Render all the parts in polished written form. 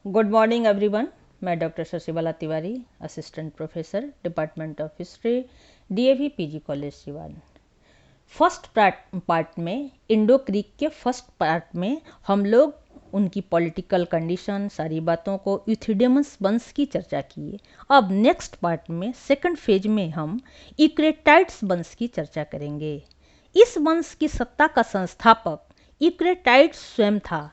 Good morning everyone. मैं doctor Shashibala Tiwari, assistant professor, department of history, DAV PG college Siwan. First part में, Indo Greek के first part में हम लोग उनकी पॉलिटिकल कंडीशन, सारी बातों को, यूथिडेमस वंश की चर्चा की। अब नेक्स्ट पार्ट में, सेकंड फेज में, हम यूक्रेटाइड्स वंश की चर्चा करेंगे। इस वंश की सत्ता का संस्थापक यूक्रेटाइड्स स्वयं था।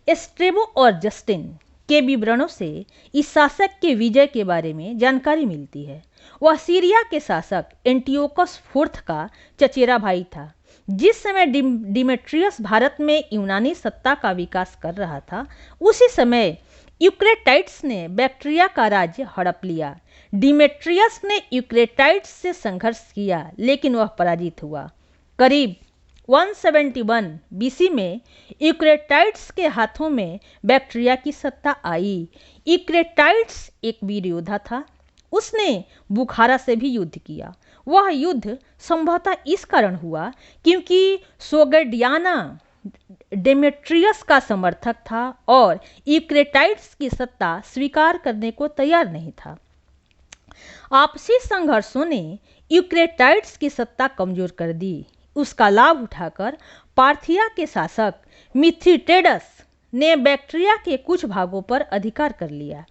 एस्ट्रेबो और जस्टिन के विवरणों से इस शासक के विजय के बारे में जानकारी मिलती है। वह सीरिया के शासक एंटियोकस फोर्थ का चचेरा भाई था। जिस समय डिमेट्रियस भारत में यूनानी सत्ता का विकास कर रहा था, उसी समय यूक्रेटाइड्स ने बैक्ट्रिया का राज्य हड़प लिया। डिमेट्रियस ने यूक्रेटाइड्स से संघर्ष किया, लेकिन वह पराजित हुआ। करीब 171 बीसी में यूक्रेटाइड्स के हाथों में बैक्ट्रिया की सत्ता आई। यूक्रेटाइड्स एक वीर योद्धा था। उसने बुखारा से भी युद्ध किया। वह युद्ध संभवतः इस कारण हुआ क्योंकि सोगडियाना डेमेट्रियस का समर्थक था और यूक्रेटाइड्स की सत्ता स्वीकार करने को तैयार नहीं था। आपसी संघर्षों ने यूक्रेटाइड्स की सत्ता कमजोर कर दी। उसका लाभ उठाकर पार्थिया के शासक मिथ्रिडेटस ने बैक्ट्रिया के कुछ भागों पर अधिकार कर लिया।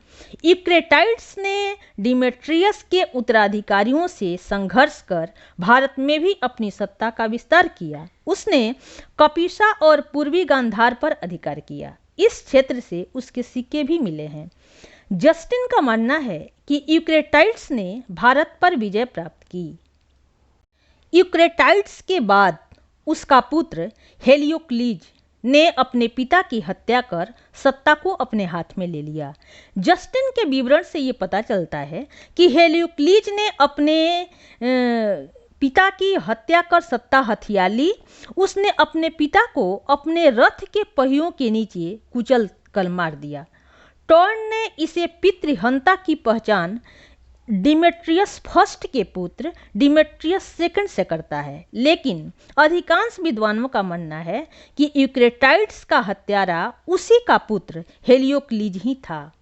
यूक्रेटाइड्स ने डिमेट्रियस के उत्तराधिकारियों से संघर्ष कर भारत में भी अपनी सत्ता का विस्तार किया। उसने कपिसा और पूर्वी गांधार पर अधिकार किया। इस क्षेत्र से उसके सिक्के भी मिले हैं। जस्टिन का मानना है कि यूक्रेटाइड्स ने भारत पर विजय प्राप्त की। यूक्रेटाइड्स के बाद उसका पुत्र हेलियोक्लीज ने अपने पिता की हत्या कर सत्ता को अपने हाथ में ले लिया। जस्टिन के विवरण से ये पता चलता है कि हेलियोक्लीज ने अपने पिता की हत्या कर सत्ता हथिया ली। उसने अपने पिता को अपने रथ के पहियों के नीचे कुचल कर मार दिया। टॉर्न ने इसे पितृहंता की पहचान डिमेट्रियस फर्स्ट के पुत्र डिमेट्रियस सेकंड से करता है, लेकिन अधिकांश विद्वानों का मानना है कि यूक्रेटाइड्स का हत्यारा उसी का पुत्र हेलियोक्लीज ही था।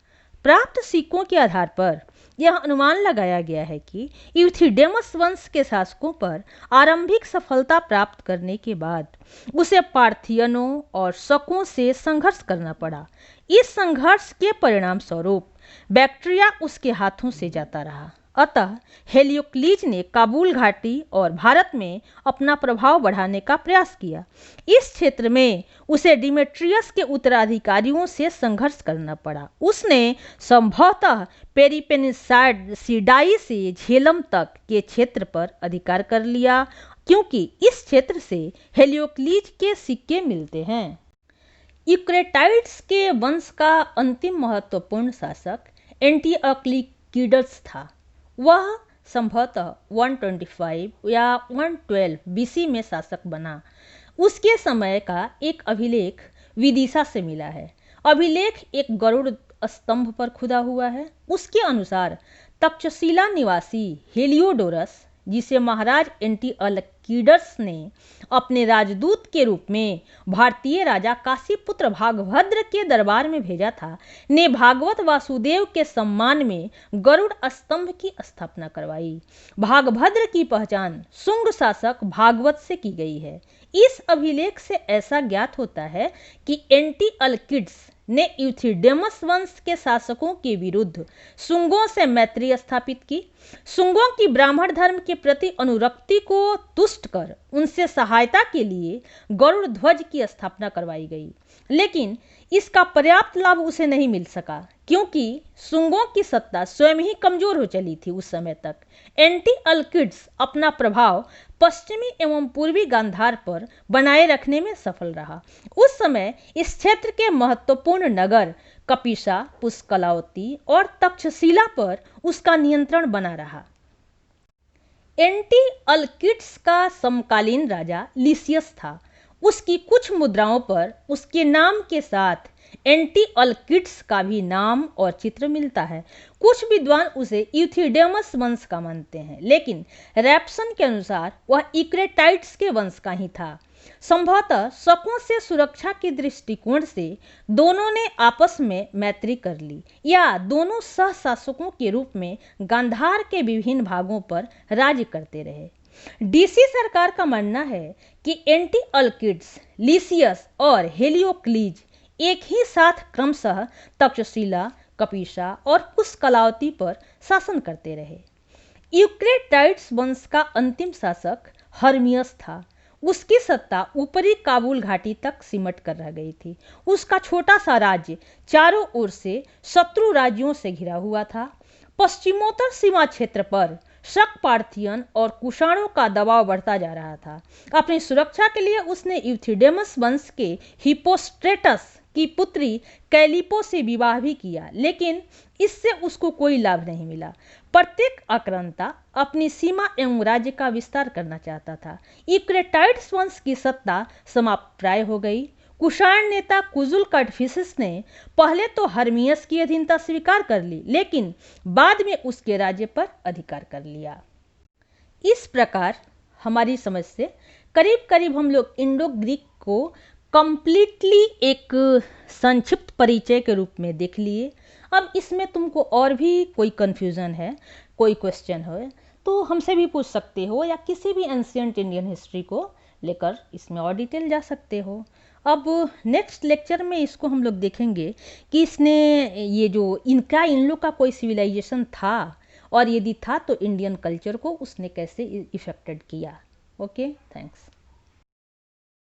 प्राप्त सिक्कों के आधार पर यह अनुमान लगाया गया है कि यूथिडेमस वंश के शासकों पर आरंभिक सफलता प्राप्त करने के बाद उसे पार्थियनों और शकों से संघर्ष करना पड़ा। इस संघर्ष के परिणाम स्वरूप बैक्ट्रिया उसके हाथों से जाता रहा। अतः हेलियोक्लीज ने काबुल घाटी और भारत में अपना प्रभाव बढ़ाने का प्रयास किया। इस क्षेत्र में उसे डिमेट्रियस के उत्तराधिकारियों से संघर्ष करना पड़ा। उसने संभवतः पेरिपेनिसाइडाई से झेलम तक के क्षेत्र पर अधिकार कर लिया, क्योंकि इस क्षेत्र से हेलियोक्लीज के सिक्के मिलते हैं। यूक्रेटाइड्स के वंश का अंतिम महत्वपूर्ण शासक एंटिओक्लिकीडस था। वह संभवतः 125 या 112 बीसी में शासक बना। उसके समय का एक अभिलेख विदिशा से मिला है। अभिलेख एक गरुड़ स्तंभ पर खुदा हुआ है। उसके अनुसार तक्षशिला निवासी हेलियोडोरस, जिसे महाराज एंटिओक्लिकीडस ने अपने राजदूत के रूप में भारतीय राजा काशीपुत्र भागभद्र के दरबार में भेजा था, ने भागवत वासुदेव के सम्मान में गरुड़ स्तंभ की स्थापना करवाई। भागभद्र की पहचान शुंग शासक भागवत से की गई है। इस अभिलेख से ऐसा ज्ञात होता है कि एंटिओक्लिड्स ने यूथिडेमस वंश के शासकों के विरुद्ध शुंगों से मैत्री स्थापित की। शुंगों की ब्राह्मण धर्म के प्रति अनुरक्ति को तुष्ट कर उनसे सहायता के लिए गरुड़ ध्वज की स्थापना करवाई गई, लेकिन इसका पर्याप्त लाभ उसे नहीं मिल सका, क्योंकि शुंगों की सत्ता स्वयं ही कमजोर हो चली थी। उस समय तक एंटिओक्लिड्स अपना प्रभाव पश्चिमी एवं पूर्वी गांधार पर बनाए रखने में सफल रहा। उस समय इस क्षेत्र के महत्वपूर्ण नगर कपिसा, पुष्कलावती और तक्षशिला पर उसका नियंत्रण बना रहा। एंटिओक्लिड्स का समकालीन राजा लिसियस था। उसकी कुछ मुद्राओं पर उसके नाम के साथ एंटिओक्लिड्स का भी नाम और चित्र मिलता है। कुछ विद्वान उसे यूथिडेमस वंश का मानते हैं, लेकिन रैप्सन के अनुसार वह यूक्रेटाइड्स के वंश का ही था। संभवतः शकों से सुरक्षा के दृष्टिकोण से दोनों ने आपस में मैत्री कर ली या दोनों सह शासकों के रूप में गांधार के विभिन्न भागों पर राज्य करते रहे। डीसी सरकार का मानना है कि एंटीअल्किड्स, लीसियस और हेलियोक्लीज एक ही साथ क्रमशः तक्षशिला, कपिसा और पुष्कलावती पर शासन करते रहे। यूक्रेटाइड्स वंश का अंतिम शासक हर्मियस था। उसकी सत्ता ऊपरी काबुल घाटी तक सिमट कर रह गई थी। उसका छोटा सा राज्य चारों ओर से शत्रु राज्यों से घिरा हुआ था। पश्चिमोत्तर सीमा क्षेत्र पर शक, पार्थियन और कुषाणों का दबाव बढ़ता जा रहा था। अपनी सुरक्षा के लिए उसने यूथिडेमस वंश के हिपोस्ट्रेटस की पुत्री कैलिपो से विवाह भी किया, लेकिन इससे उसको कोई लाभ नहीं मिला। प्रत्येक आक्रांता अपनी सीमा एवं राज्य का विस्तार करना चाहता था। यूक्रेटाइड्स वंश की सत्ता समाप्त प्राय हो गई। कुषाण नेता कुजुल कटफिसिस ने पहले तो हर्मियस की अधीनता स्वीकार कर ली, लेकिन बाद में उसके राज्य पर अधिकार कर लिया। इस प्रकार हमारी समझ से करीब करीब हम लोग इंडो ग्रीक को कंप्लीटली एक संक्षिप्त परिचय के रूप में देख लिए। अब इसमें तुमको और भी कोई कन्फ्यूज़न है, कोई क्वेश्चन है तो हमसे भी पूछ सकते हो, या किसी भी एंशिएंट इंडियन हिस्ट्री को लेकर इसमें और डिटेल जा सकते हो। अब नेक्स्ट लेक्चर में इसको हम लोग देखेंगे कि इसने ये जो इन लोग का कोई सिविलाइजेशन था, और यदि था तो इंडियन कल्चर को उसने कैसे इफेक्टेड किया। Okay, thanks.